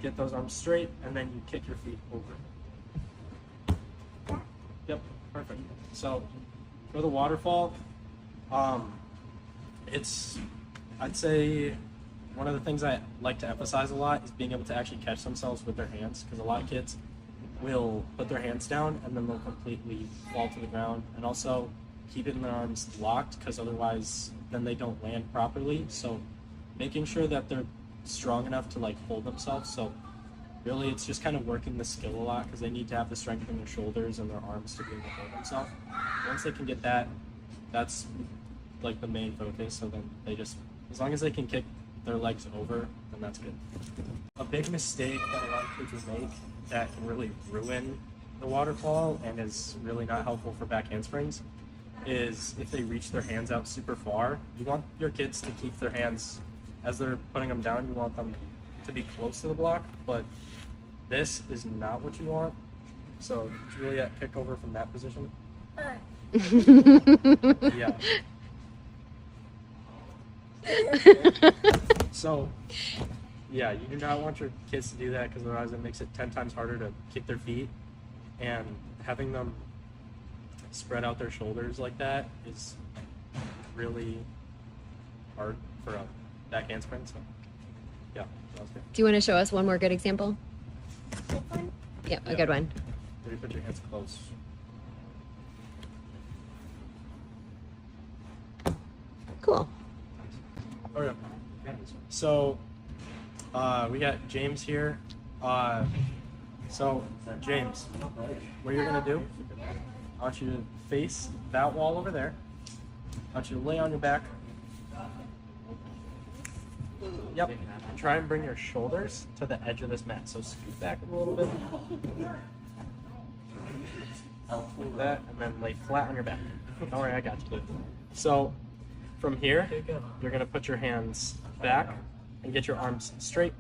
get those arms straight, and then you kick your feet over. Yep, perfect. So for the waterfall, I'd say one of the things I like to emphasize a lot is being able to actually catch themselves with their hands, because a lot of kids will put their hands down and then they'll completely fall to the ground, and also keeping their arms locked, because otherwise then they don't land properly. So making sure that they're strong enough to like hold themselves. So really it's just kind of working the skill a lot, because they need to have the strength in their shoulders and their arms to be able to hold themselves. Once they can get that, that's like the main focus. So then they just, as long as they can kick their legs over, then that's good. A big mistake that a lot of kids will make that can really ruin the waterfall and is really not helpful for back handsprings is if they reach their hands out super far. You want your kids to keep their hands, as they're putting them down, you want them to be close to the block, but this is not what you want. So Juliet, kick over from that position. Yeah. So, yeah, you do not want your kids to do that, because otherwise it makes it 10 times harder to kick their feet, and having them spread out their shoulders like that is really hard for a back handspring. So, yeah, that was good. Do you want to show us one more good example? This one? Yeah, a good one. Where you put your hands close. Cool. Okay. So, we got James here. So, James, what you're gonna do, I want you to face that wall over there. I want you to lay on your back. Yep. And try and bring your shoulders to the edge of this mat. So scoot back a little bit. Like that, and then lay flat on your back. Don't worry, I got you. So, from here, you're gonna put your hands back and get your arms straight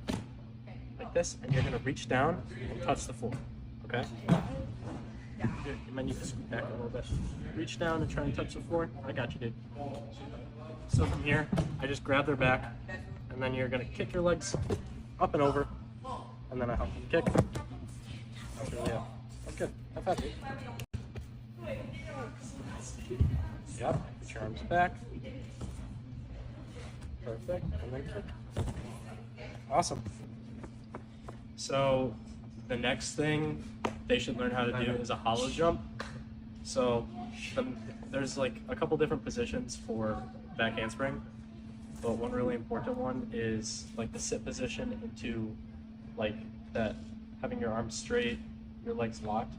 like this, and you're gonna reach down and touch the floor. Okay? You might need to scoot back a little bit. Reach down and try and touch the floor. I got you, dude. So from here, I just grab their back, and then you're gonna kick your legs up and over, and then I help you kick. That's really it. That's good. High five, dude. Yep. Put your arms back. Perfect. And then kick. Awesome. So the next thing they should learn how to do is a hollow jump. So there's like a couple different positions for back handspring, but one really important one is like the sit position into like that, having your arms straight, your legs locked,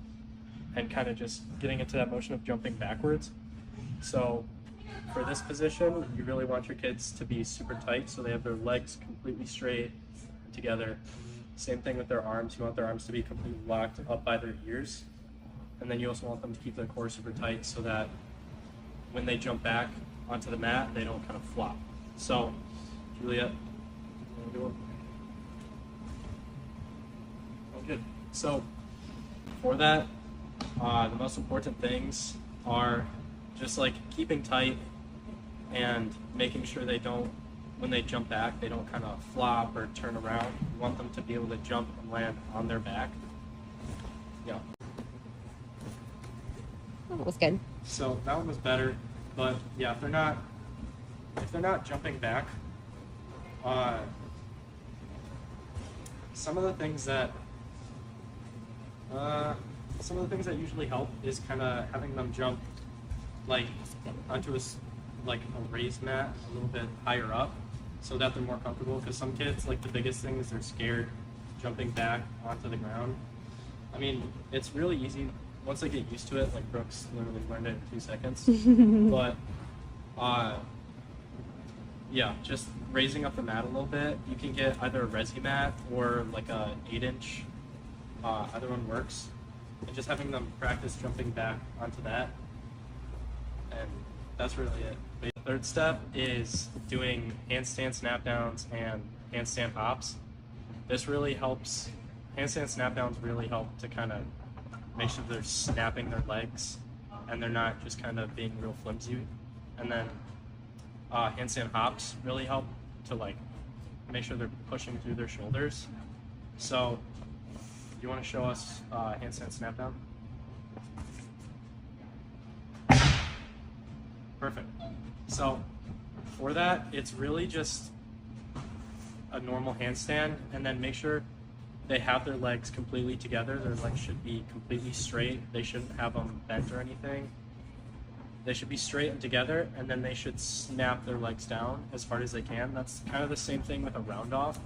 and kind of just getting into that motion of jumping backwards. So for this position, you really want your kids to be super tight, so they have their legs completely straight together. Same thing with their arms. You want their arms to be completely locked up by their ears. And then you also want them to keep their core super tight, so that when they jump back onto the mat, they don't kind of flop. So, Juliet, you want to do it? Oh, good. So, for that, the most important things are just like keeping tight and making sure they don't, when they jump back, they don't kind of flop or turn around. You want them to be able to jump and land on their back. Yeah. Oh, that was good. So that one was better, but yeah, if they're not jumping back, some of the things that usually help is kind of having them jump like onto like a raised mat a little bit higher up, so that they're more comfortable. Because some kids, like the biggest thing is they're scared jumping back onto the ground. I mean, it's really easy once they get used to it. Like Brooks literally learned it in 2 seconds. But yeah, just raising up the mat a little bit. You can get either a resi mat or like a 8-inch. Either one works. And just having them practice jumping back onto that, and that's really it. The third step is doing handstand snap downs and handstand hops. This really helps. Handstand snap downs really help to kind of make sure they're snapping their legs and they're not just kind of being real flimsy. And then handstand hops really help to like make sure they're pushing through their shoulders. So, you want to show us handstand snap down? Perfect. So, for that, it's really just a normal handstand, and then make sure they have their legs completely together. Their legs should be completely straight. They shouldn't have them bent or anything. They should be straight and together, and then they should snap their legs down as hard as they can. That's kind of the same thing with a round off,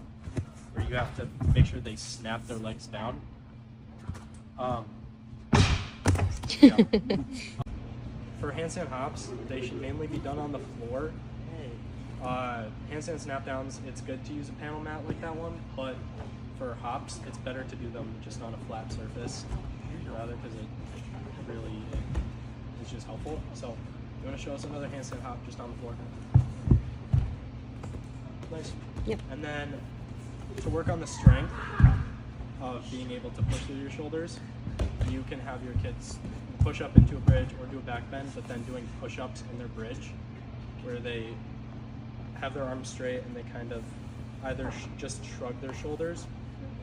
where you have to make sure they snap their legs down. Yeah. For handstand hops, they should mainly be done on the floor. Handstand snap downs, it's good to use a panel mat like that one, but for hops, it's better to do them just on a flat surface, rather, because it really is just helpful. So, you want to show us another handstand hop just on the floor? Nice. Yep. And then to work on the strength of being able to push through your shoulders, you can have your kids push up into a bridge or do a back bend, but then doing push-ups in their bridge, where they have their arms straight and they kind of either just shrug their shoulders,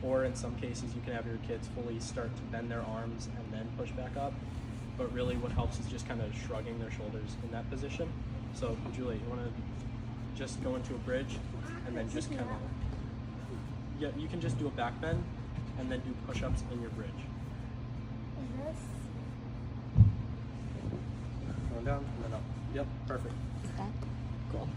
or in some cases you can have your kids fully start to bend their arms and then push back up. But really what helps is just kind of shrugging their shoulders in that position. So Julie, you want to just go into a bridge and then just kind of, yeah, you can just do a back bend and then do push-ups in your bridge. Going down and then up. Yep, perfect. Cool.